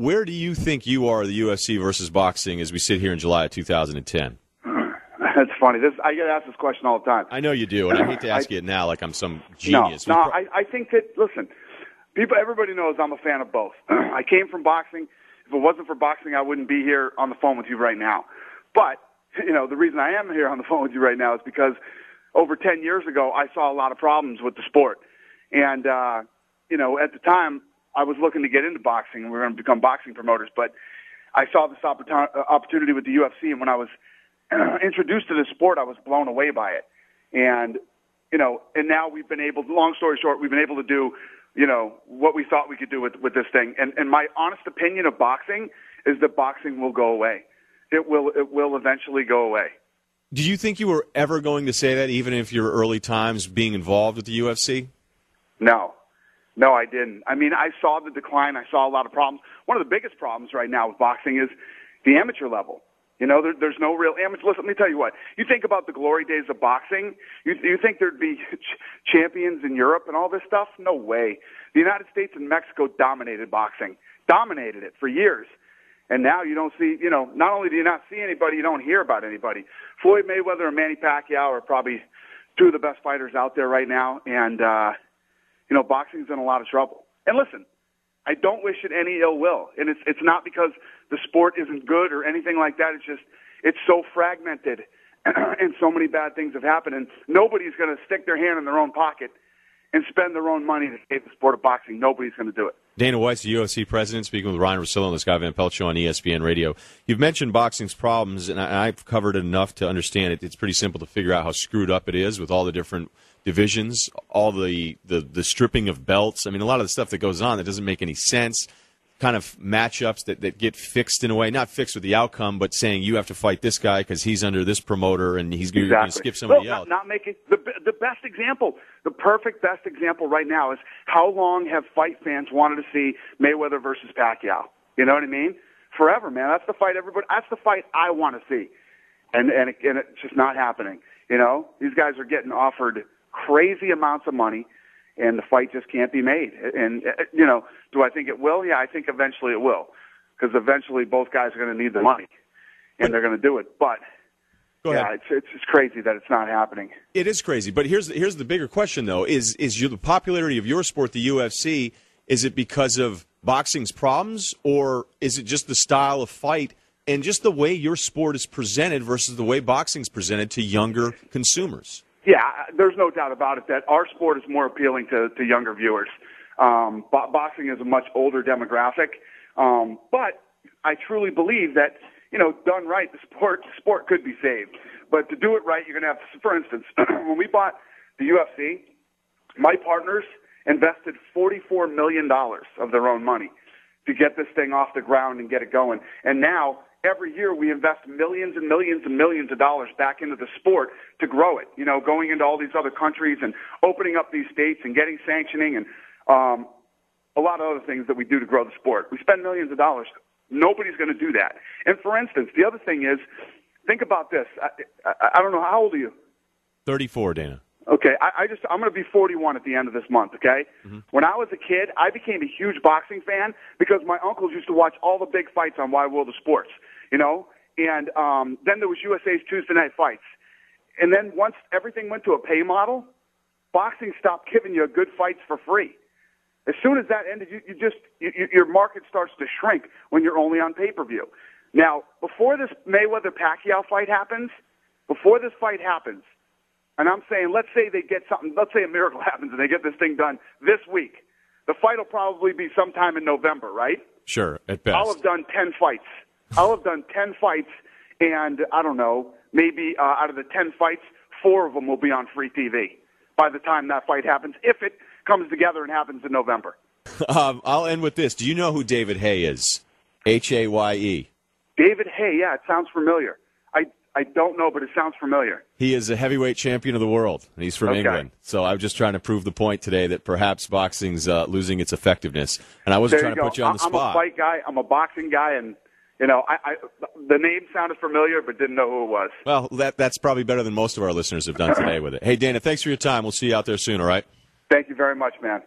where do you think you are, the UFC versus boxing, as we sit here in July of 2010? That's funny. I get asked this question all the time. I know you do, and I hate to ask you it now like I'm some genius. No, I think that, listen, everybody knows I'm a fan of both. I came from boxing. If it wasn't for boxing, I wouldn't be here on the phone with you right now. But, the reason I am here on the phone with you right now is because over 10 years ago, I saw a lot of problems with the sport. And, at the time, I was looking to get into boxing, and we were going to become boxing promoters. But I saw this opportunity with the UFC, and when I was introduced to the sport, I was blown away by it. And, and now we've been able, long story short, we've been able to do, what we thought we could do with this thing. And my honest opinion of boxing is that boxing will go away. It will eventually go away. Do you think you were ever going to say that, even if your early times being involved with the UFC? No, I didn't. I mean, I saw the decline. I saw a lot of problems. One of the biggest problems right now with boxing is the amateur level. There's no real amateur. Listen, let me tell you what. You think about the glory days of boxing, you think there'd be champions in Europe and all this stuff? No way. The United States and Mexico dominated boxing, dominated it for years. And now you don't see, not only do you not see anybody, you don't hear about anybody. Floyd Mayweather and Manny Pacquiao are probably two of the best fighters out there right now. And, boxing's in a lot of trouble. And listen, I don't wish it any ill will. And it's not because the sport isn't good or anything like that. It's just, it's so fragmented and so many bad things have happened. And nobody's going to stick their hand in their own pocket and spend their own money to save the sport of boxing. Nobody's going to do it. Dana White's the UFC president, speaking with Ryan Russillo on the Scott Van Pelt Show on ESPN Radio. You've mentioned boxing's problems, and I've covered it enough to understand it. It's pretty simple to figure out how screwed up it is with all the different divisions, all the stripping of belts. I mean, a lot of the stuff that goes on that doesn't make any sense. Kind of matchups that get fixed in a way, not fixed with the outcome, but saying you have to fight this guy because he's under this promoter and he's going to skip somebody else. Not making the best example, the perfect best example right now is how long have fight fans wanted to see Mayweather versus Pacquiao? You know what I mean? Forever, man. That's the fight that's the fight I want to see, and it's just not happening. These guys are getting offered crazy amounts of money. And the fight just can't be made. And, do I think it will? Yeah, I think eventually it will. Because eventually both guys are going to need the money. And they're going to do it. But, yeah, it's crazy that it's not happening. It is crazy. But here's the bigger question, though. Is the popularity of your sport, the UFC, is it because of boxing's problems? Or is it just the style of fight and just the way your sport is presented versus the way boxing's presented to younger consumers? Yeah, there's no doubt about it that our sport is more appealing to younger viewers. Boxing is a much older demographic. But I truly believe that, done right, the sport could be saved. But to do it right, you're going to have to, for instance, when we bought the UFC, my partners invested $44 million of their own money to get this thing off the ground and get it going. And now, every year we invest millions and millions and millions of dollars back into the sport to grow it, going into all these other countries and opening up these states and getting sanctioning and a lot of other things that we do to grow the sport. We spend millions of dollars. Nobody's going to do that. And for instance, the other thing is, think about this. I don't know, how old are you? 34, Dana. Okay, I'm going to be 41 at the end of this month, okay? Mm-hmm. When I was a kid, I became a huge boxing fan because my uncles used to watch all the big fights on Wide World of Sports, And then there was USA's Tuesday Night Fights. And then once everything went to a pay model, boxing stopped giving you good fights for free. As soon as that ended, your market starts to shrink when you're only on pay-per-view. Now, before this Mayweather-Pacquiao fight happens, and I'm saying, let's say a miracle happens and they get this thing done this week. The fight will probably be sometime in November, right? Sure, at best. I'll have done 10 fights, and I don't know, maybe out of the 10 fights, 4 of them will be on free TV by the time that fight happens, if it comes together and happens in November. I'll end with this. Do you know who David Haye is? Haye. David Haye, yeah, it sounds familiar. I don't know, but it sounds familiar. He is a heavyweight champion of the world, and he's from England. So I'm just trying to prove the point today that perhaps boxing's losing its effectiveness. And I wasn't trying to put you on the spot. I'm a fight guy. I'm a boxing guy, and the name sounded familiar, but didn't know who it was. Well, that's probably better than most of our listeners have done today with it. Hey, Dana, thanks for your time. We'll see you out there soon, all right? Thank you very much, man.